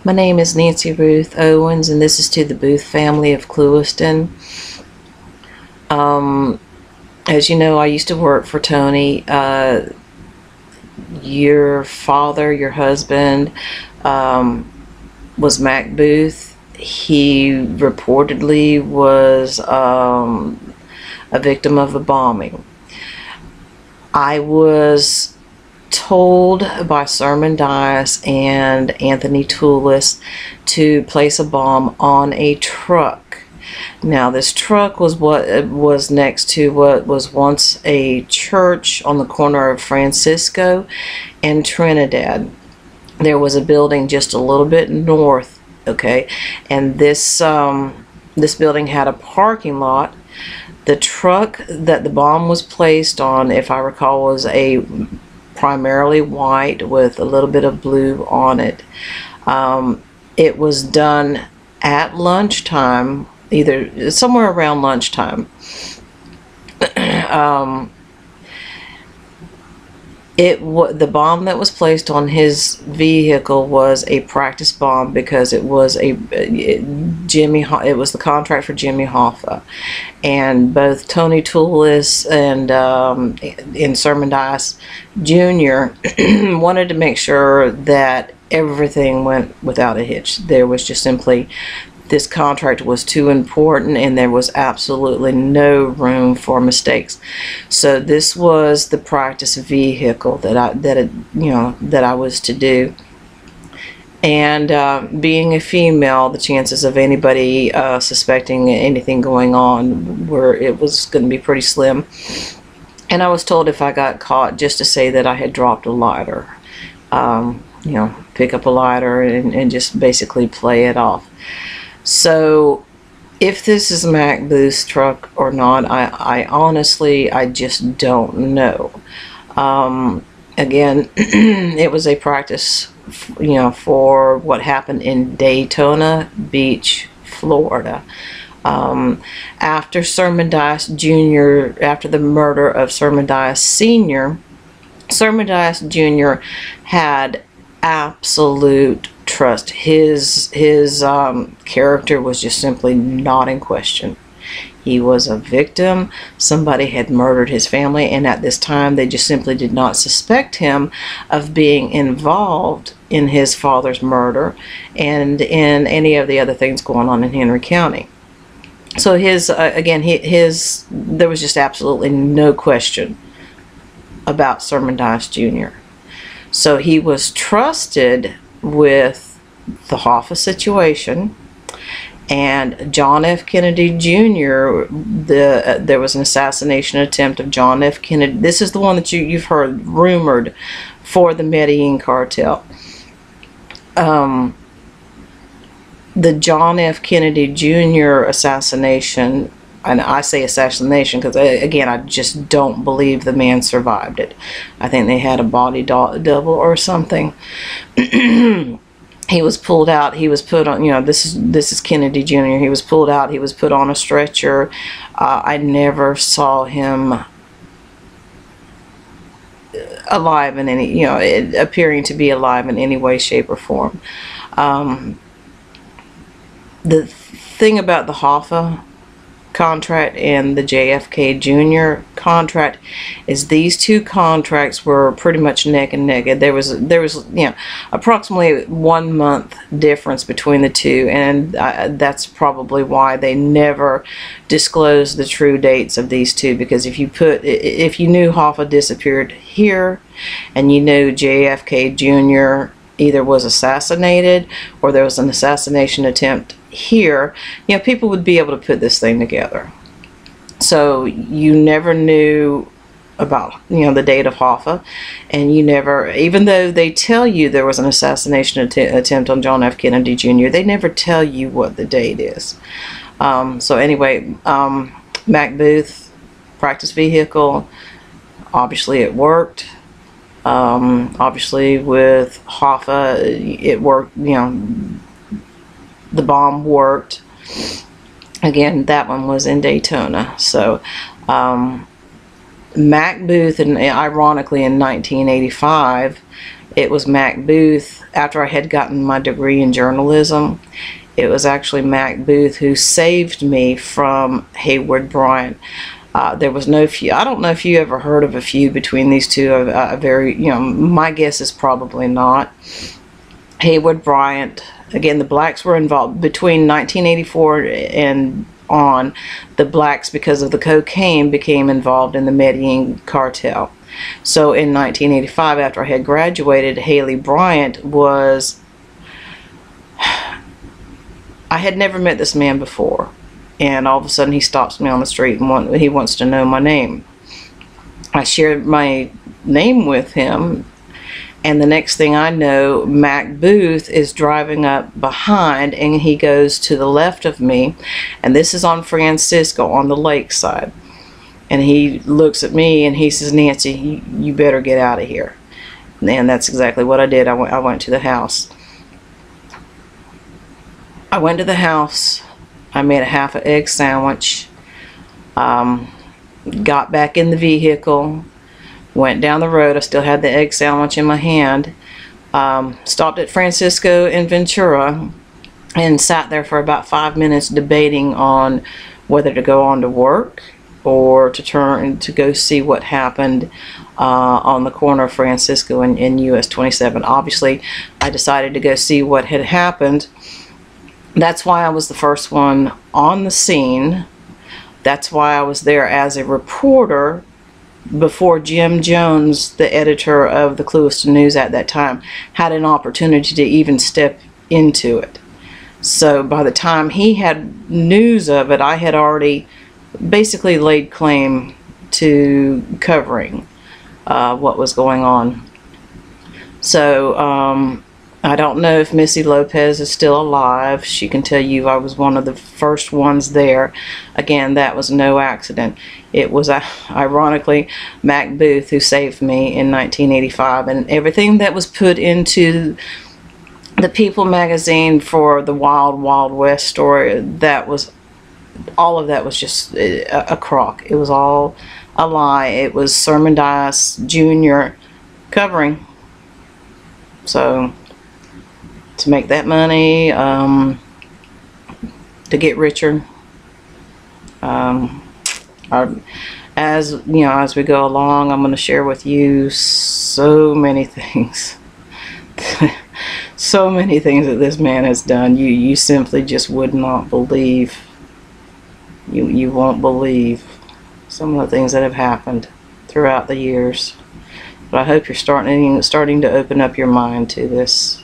My name is Nancy Ruth Owens, and this is to the Booth family of Clewiston. As you know, I used to work for Tony. Your father, your husband, was Mac Booth. He reportedly was a victim of a bombing. I was told by Sermon Dias and Anthony Toulis to place a bomb on a truck. Now, this truck was what was next to what was once a church on the corner of Francisco and Trinidad. There was a building just a little bit north, okay, and this building had a parking lot. The truck that the bomb was placed on, if I recall, was a primarily white with a little bit of blue on it. It was done at lunchtime, either somewhere around lunchtime. The bomb that was placed on his vehicle was a practice bomb because it was it was the contract for Jimmy Hoffa, and both Tony Toulis and Sermon Dias Jr. wanted to make sure that everything went without a hitch. There was just simply, this contract was too important, and there was absolutely no room for mistakes. So this was the practice vehicle that I was to do. And being a female, the chances of anybody suspecting anything going on it was going to be pretty slim. And I was told if I got caught, just to say that I had dropped a lighter. Pick up a lighter and just basically play it off. So if this is Mac Booth's truck or not, I honestly, I just don't know. Again, it was a practice, for what happened in Daytona Beach, Florida. After Sermon Dias Jr., after the murder of Sermon Dias Sr., Sermon Dias Jr. had absolute trust. His character was just simply not in question. He was a victim. Somebody had murdered his family, and at this time they just simply did not suspect him of being involved in his father's murder and in any of the other things going on in Henry County. So there was just absolutely no question about Sermon Dias Jr. So he was trusted with the Hoffa situation, and John F. Kennedy Jr. There was an assassination attempt of John F. Kennedy. This is the one that you've heard rumored for the Medellin cartel. The John F. Kennedy Jr. assassination, and I say assassination because, again, I just don't believe the man survived it. I think they had a body double or something. He was pulled out. He was put on, this is Kennedy Jr. He was pulled out. He was put on a stretcher. I never saw him alive in any, appearing to be alive in any way, shape, or form. The thing about the Hoffa contract and the JFK Jr. contract is these two contracts were pretty much neck and neck. There was approximately 1 month difference between the two, and that's probably why they never disclosed the true dates of these two, because if you knew Hoffa disappeared here and you knew JFK Jr. either was assassinated or there was an assassination attempt here, people would be able to put this thing together. So you never knew about the date of Hoffa, and you never, even though they tell you there was an assassination attempt on John F. Kennedy Jr., they never tell you what the date is. So anyway, Mac Booth, practice vehicle, obviously it worked. Obviously with Hoffa it worked, the bomb worked. Again, that one was in Daytona. So Mac Booth, and ironically in 1985, It was Mac Booth, after I had gotten my degree in journalism. It was actually Mac Booth who saved me from Haywood Bryant. There was no feud. I don't know if you ever heard of a feud between these two. My guess is probably not. Haywood Bryant, again, the blacks were involved between 1984 and on. The blacks, because of the cocaine, became involved in the Medellin cartel. So in 1985, after I had graduated, Haley Bryant was... I had never met this man before, and all of a sudden he stops me on the street and he wants to know my name. I shared my name with him, and the next thing I know, Mac Booth is driving up behind, and he goes to the left of me, and this is on on the lakeside. And he looks at me and he says, "Nancy, you better get out of here." And that's exactly what I did. I went to the house. I went to the house. I made a half an egg sandwich. Got back in the vehicle. Went down the road. I still had the egg sandwich in my hand. Stopped at Francisco in Ventura and sat there for about 5 minutes debating on whether to go on to work or to turn to go see what happened on the corner of Francisco and US 27. Obviously, I decided to go see what had happened. That's why I was the first one on the scene. That's why I was there as a reporter before Jim Jones, the editor of the Clewiston News at that time, had an opportunity to even step into it. So by the time he had news of it, I had already basically laid claim to covering what was going on. So I don't know if Missy Lopez is still alive. She can tell you I was one of the first ones there. Again, that was no accident. It was ironically Mac Booth who saved me in 1985, and everything that was put into the People magazine for the Wild Wild West story, that was all of that was just a crock. It was all a lie. It was Sermon Dias Jr. covering. So to make that money, to get richer, as you know, as we go along, I'm going to share with you so many things. So many things that this man has done. You simply just would not believe. You won't believe some of the things that have happened throughout the years. But I hope you're starting to open up your mind to this.